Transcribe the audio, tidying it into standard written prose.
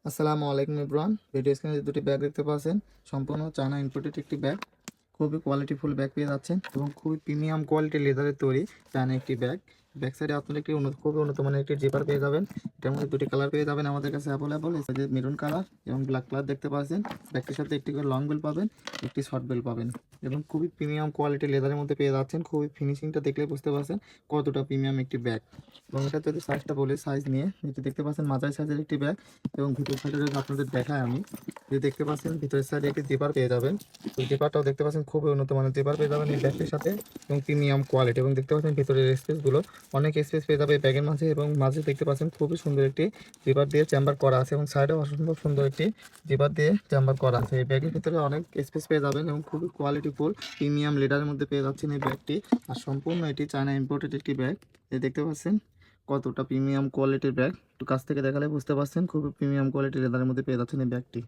আসসালামু আলাইকুম everyone. Video স্ক্রিনে যে দুটি ব্যাগ দেখতে পাচ্ছেন সম্পূর্ণ চায়না ইম্পোর্টেড একটি ব্যাগ। খুবই কোয়ালিটিফুল ব্যাগ পেয়ে যাচ্ছেন এবং খুবই প্রিমিয়াম কোয়ালিটির লেদারের তৈরি চায়না একটি ব্যাগ। ব্যাক সাইডে আপনারা একটি খুবই উন্নত মানের একটি জিপার পেয়ে যাবেন। এটার মধ্যে দুটি কালার পেয়ে যাবেন আমাদের কাছে অ্যাভেলেবল। এই যে মেরুন কালার এবং ব্ল্যাক কালার দেখতে পাচ্ছেন। ব্যাগটির সাথে একটি করে লং বেল পাবেন, একটি শর্ট বেল পাবেন এবং খুবই প্রিমিয়াম কোয়ালিটির লেদারের মধ্যে পেয়ে যাচ্ছেন। খুবই ফিনিশিংটা দেখলে বুঝতে পারছেন কতটা প্রিমিয়াম একটি ব্যাগ। এবং এটা যদি সাইজটা বলি, সাইজ নিয়ে এটি দেখতে পাচ্ছেন মাঝারি সাইজের একটি ব্যাগ। এবং ভিতর সাইডে যদি আপনাদের দেখায় আমি, যে দেখতে পাচ্ছেন ভিতরের সাইডে একটি জিপার পেয়ে যাবেন। এই জিপারটাও দেখতে পাচ্ছেন খুবই উন্নত মানের জিপার পেয়ে যাবেন এই ব্যাগটির সাথে এবং প্রিমিয়াম কোয়ালিটি। এবং দেখতে পাচ্ছেন ভিতরের স্পেসগুলো অনেক স্পেস পেয়ে যাবে এই ব্যাগের মাঝে। এবং মাঝে দেখতে পাচ্ছেন খুবই সুন্দর একটি জিপার দিয়ে চেম্বার করা আছে এবং সাইডেও অসম্ভব সুন্দর একটি জিপার দিয়ে চেম্বার করা আছে। এই ব্যাগের ভিতরে অনেক স্পেস পেয়ে যাবেন এবং খুবই কোয়ালিটিফুল প্রিমিয়াম লিডারের মধ্যে পেয়ে যাচ্ছেন এই ব্যাগটি। আর সম্পূর্ণ এটি চায়না ইম্পোর্টেড একটি ব্যাগ। এই দেখতে পাচ্ছেন কতটা প্রিমিয়াম কোয়ালিটির ব্যাগ। একটু কাছ থেকে দেখালে বুঝতে পারছেন খুবই প্রিমিয়াম কোয়ালিটির লেদারের মধ্যে পেয়ে যাচ্ছেন এই ব্যাগটি।